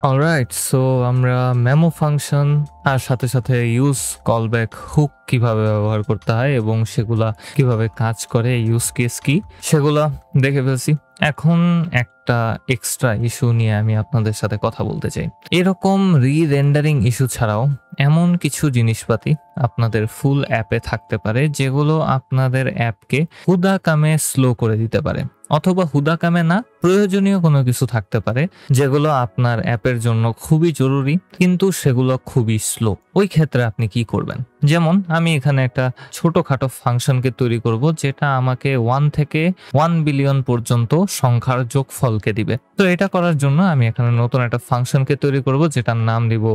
Alright, so আমরা memo function আর সাথে সাথে ইউজ কলব্যাক হুক কিভাবে ব্যবহার করতে হয় এবং সেগুলা কিভাবে কাজ করে, ইউজ কেস কি, সেগুলা দেখে ফেলছি। এখন একটা এক্সট্রা ইস্যু নিয়ে আমি আপনাদের সাথে কথা বলতে চাই। এরকম রি-রেন্ডারিং ইস্যু ছাড়াও এমন কিছু জিনিসপাতি আপনাদের ফুল অ্যাপে থাকতে পারে যেগুলো আপনাদের অ্যাপকে হুদা কামে স্লো করে দিতে পারে, অথবা হুদা কামে না, প্রয়োজনীয় কোনো কিছু থাকতে পারে যেগুলো আপনার অ্যাপের জন্য খুবই জরুরি কিন্তু সেগুলো খুবই স্লো। ওই ক্ষেত্রে আপনি কি করবেন? যেমন আমি এখানে একটা ছোটখাটো ফাংশনকে তৈরি করব যেটা আমাকে 1 থেকে 1 বিলিয়ন পর্যন্ত সংখ্যার যোগফলকে দিবে। তো এটা করার জন্য আমি এখানে নতুন একটা ফাংশনকে তৈরি করব যেটার নাম দিব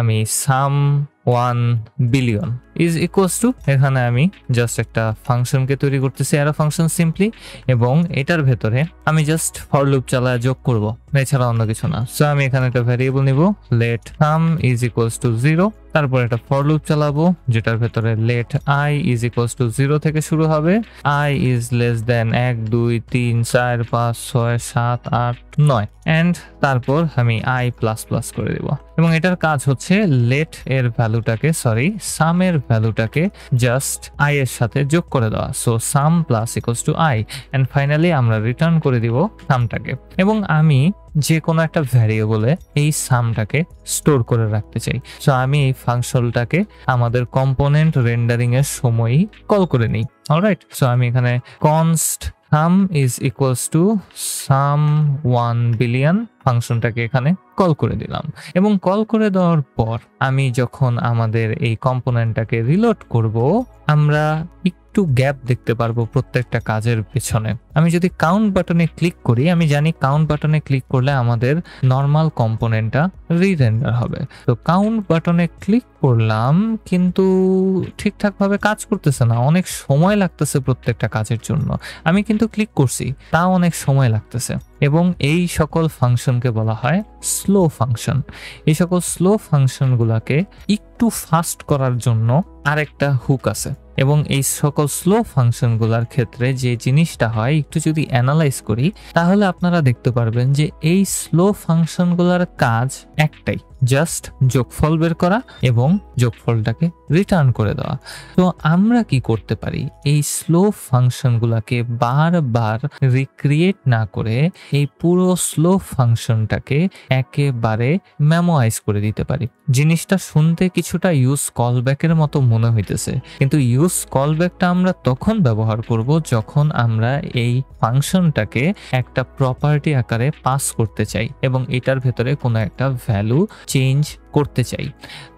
আমি সাম 1 বিলিয়ন ইজ ইকুয়ালস টু, এখানে আমি জাস্ট একটা ফাংশনকে তৈরি করতেছি, অ্যারো ফাংশন সিম্পলি, এবং এটার ভেতরে আমি জাস্ট ফর লুপ চালায় যোগ করব, এছাড়া অন্য কিছু না। সো আমি এখানে একটা ভ্যারিয়েবল নিব, let sum is equals to 0, তারপর একটা ফর লুপ চালাবো যেটার ভেতরে let I is equals to 0 থেকে শুরু হবে, I is less than 1 2 3 4 5 6 7 8 9, and তারপর আমি আই প্লাস প্লাস করে দিব। এবং এটার কাজ হচ্ছে লেট এর ভ্যালুটাকে, সরি সাম এর ভ্যালুটাকে জাস্ট আই এর সাথে যোগ করে দেওয়া। So sum plus equals to I, and finally আমরা রিটার্ন করে দিব সামটাকে। এবং আমি যে কোনো একটা ভ্যারিয়েবলে এই সামটাকে স্টোর করে রাখতে চাই। সো আমি এই ফাংশনটাকে আমাদের কম্পোনেন্ট রেন্ডারিং এর সময়ই কল করে নিই। অলরাইট, সো আমি এখানে const sum is equals to sum 1 billion ফাংশনটাকে এখানে কল করে দিলাম। এবং কল করে দেওয়ার পর আমি যখন আমাদের এই কম্পোনেন্টটাকে রিলোড করব, আমরা একটু গ্যাপ দেখতে পারবো প্রত্যেকটা কাজের পেছনে। আমি যদি কাউন্ট বাটনে ক্লিক করি, আমি জানি কাউন্ট বাটনে ক্লিক করলে আমাদের নর্মাল কম্পোনেন্টটা রি-রেন্ডার হবে। তো কাউন্ট বাটনে ক্লিক করলাম কিন্তু ঠিকঠাক ভাবে কাজ করতেছে না, অনেক সময় লাগতেছে প্রত্যেকটা কাজের জন্য। আমি কিন্তু ক্লিক করছি, তাও অনেক সময় লাগতেছে। এবং এই সকল ফাংশনকে বলা হয় স্লো ফাংশন। এই সকল স্লো ফাংশনগুলোকে একটু ফাস্ট করার জন্য আরেকটা হুক আছে। এবং এই সকল স্লো ফাংশনগুলোর ক্ষেত্রে যে জিনিসটা হয়, একটু যদি অ্যানালাইজ করি তাহলে আপনারা দেখতে পারবেন যে এই স্লো ফাংশনগুলোর কাজ একটাই, জাস্ট যোগফল বের করা এবং যোগফলটাকে রিটার্ন করে দেওয়া। তো আমরা কি করতে পারি, এই স্লো ফাংশনগুলোকে বারবার রিক্রিয়েট না করে এই পুরো স্লো ফাংশনটাকে একেবারে মেমোরাইজ করে দিতে পারি। জিনিসটা শুনতে কিছুটা ইউজ কলব্যাকের মতো মনে হইতেছে, কিন্তু ইউজ কলব্যাকটা আমরা তখন ব্যবহার করব যখন আমরা এই ফাংশনটাকে একটা প্রপার্টি আকারে পাস করতে চাই এবং এটার ভেতরে কোনো একটা ভ্যালু চেঞ্জ করতে চাই।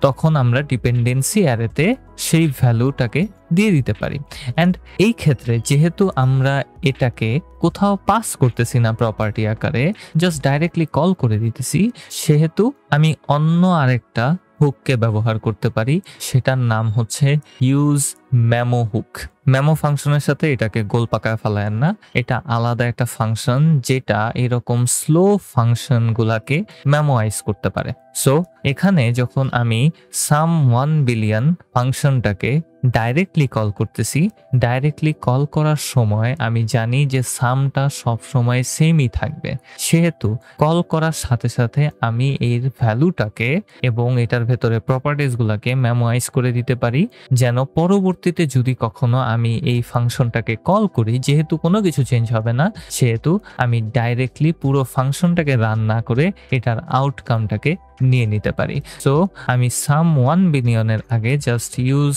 তখন আমরা ডিপেন্ডেন্সি অ্যারেতে সেই ভ্যালুটাকে দিয়ে দিতে পারি। অ্যান্ড এই ক্ষেত্রে যেহেতু আমরা এটাকে কোথাও পাস করতেছি না প্রপার্টি আকারে, জাস্ট ডাইরেক্টলি কল করে দিতেছি, সেহেতু আমি অন্য আরেকটা হুককে ব্যবহার করতে পারি, সেটার নাম হচ্ছে ইউজ মেমো হুক। মেমো ফাংশনের সাথে এটাকে গোল পাকায় ফেলায়েন না, এটা আলাদা একটা ফাংশন যেটা এরকম স্লো ফাংশনগুলাকে মেমোরাইজ করতে পারে। সো এখানে যখন আমি সাম 1 বিলিয়ন ফাংশনটাকে ডাইরেক্টলি কল করতেছি, ডাইরেক্টলি কল করার সময় আমি জানি যে সামটা সব সময় সেমই থাকবে, সেহেতু কল করার সাথে সাথে আমি এর ভ্যালুটাকে এবং এটার ভেতরে প্রপার্টিজগুলোকে মেমোরাইজ করে দিতে পারি, যেন পরবর্তীতে যদি কখনো আমি এই ফাংশনটাকে কল করি, যেহেতু কোনো কিছু চেঞ্জ হবে না, সেহেতু আমি ডাইরেক্টলি পুরো ফাংশনটাকে রান না করে এটার আউটকামটাকে নিয়ে নিতে পারি। সো আমি সাম 1 বিলিয়নের আগে জাস্ট ইউজ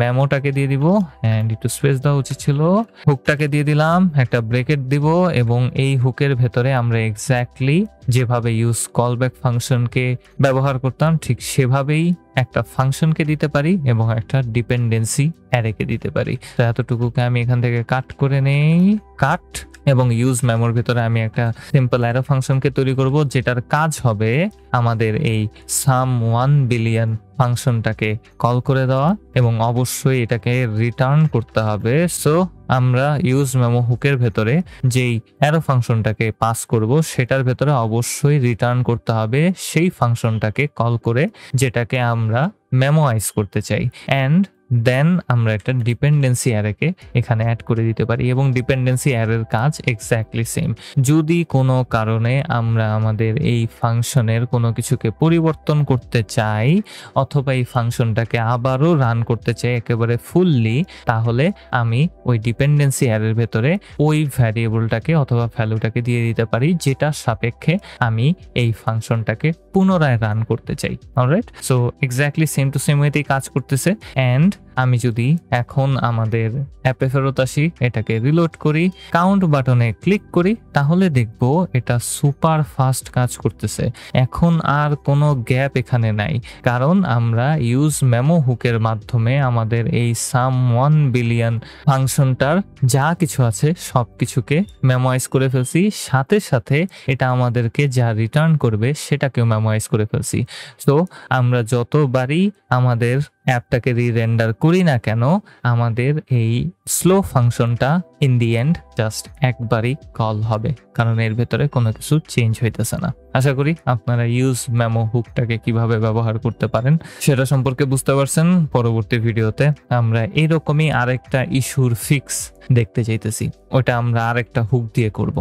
মেমোটাকে দিয়ে দিব, এন্ড একটু স্পেস দেওয়া উচিত ছিল, হুকটাকে দিয়ে দিলাম, একটা ব্রেকেট দিব, এবং এই হুকের ভেতরে আমরা এক্স্যাক্টলি যেভাবে ইউজ কলব্যাক ফাংশনকে ব্যবহার করতাম ঠিক সেভাবেই একটা ফাংশনকে দিতে পারি এবং একটা ডিপেন্ডেন্সি অ্যারেকে দিতে পারি। তো এতটুকুকে আমি এখান থেকে কাট করে নেই, কাট, এবং ইউজ মেমোর ভিতরে আমি একটা সিম্পল অ্যারো ফাংশনকে তৈরি করব যেটার কাজ হবে আমাদের এই সাম 1 বিলিয়ন ফাংশনটাকে কল করে দেওয়া এবং অবশ্যই এটাকে রিটার্ন করতে হবে। সো আমরা ইউজ মেমো হুকের ভেতরে যেই অ্যারো ফাংশনটাকে পাস করব সেটার ভেতরে অবশ্যই রিটার্ন করতে হবে সেই ফাংশনটাকে কল করে যেটাকে আমরা মেমোরাইজ করতে চাই। অ্যান্ড দেন আমরা একটা ডিপেন্ডেন্সি অ্যারেকে এখানে অ্যাড করে দিতে পারি এবং ডিপেন্ডেন্সি অ্যারের কাজ এক্স্যাক্টলি সেম। যদি কোনো কারণে আমরা আমাদের এই ফাংশনের কোনো কিছুকে পরিবর্তন করতে চাই অথবা এই ফাংশনটাকে আবারও রান করতে চাই একেবারে ফুললি, তাহলে আমি ওই ডিপেন্ডেন্সি অ্যারের ভেতরে ওই ভ্যারিয়েবলটাকে অথবা ভ্যালুটাকে দিয়ে দিতে পারি যেটা সাপেক্ষে আমি এই ফাংশনটাকে পুনরায় রান করতে চাই। Alright, so exactly same to same ওয়েতেই কাজ করতেছে। অ্যান্ড আমি যদি এখন আমাদের অ্যাপে ফেরত আসি, এটাকে রিলোড করি, কাউন্ট বাটনে ক্লিক করি, তাহলে দেখব এটা সুপার ফাস্ট কাজ করতেছে। এখন আর কোনো গ্যাপ এখানে নাই, কারণ আমরা ইউজ মেমো হুকের মাধ্যমে আমাদের এই সাম 1 বিলিয়ন ফাংশনটার যা কিছু আছে সব কিছুকে মেমোরাইজ করে ফেলছি, সাথে সাথে এটা আমাদেরকে যা রিটার্ন করবে সেটাকেও মেমোরাইজ করে ফেলছি। তো আমরা যতবারই আমাদের অ্যাপটাকে রি-রেন্ডার করি না কেন, আমাদের এই স্লো ফাংশনটা ইন দি এন্ড জাস্ট একবারই কল হবে, কারণ এর ভেতরে কোনো কিছু চেঞ্জ হইতেছে না। আশা করি আপনারা ইউজ মেমো হুকটাকে কিভাবে ব্যবহার করতে পারেন সেটা সম্পর্কে বুঝতে পারছেন। পরবর্তী ভিডিওতে আমরা এরকমই আরেকটা ইস্যুর ফিক্স দেখতে চাইতেছি, ওটা আমরা আরেকটা হুক দিয়ে করব।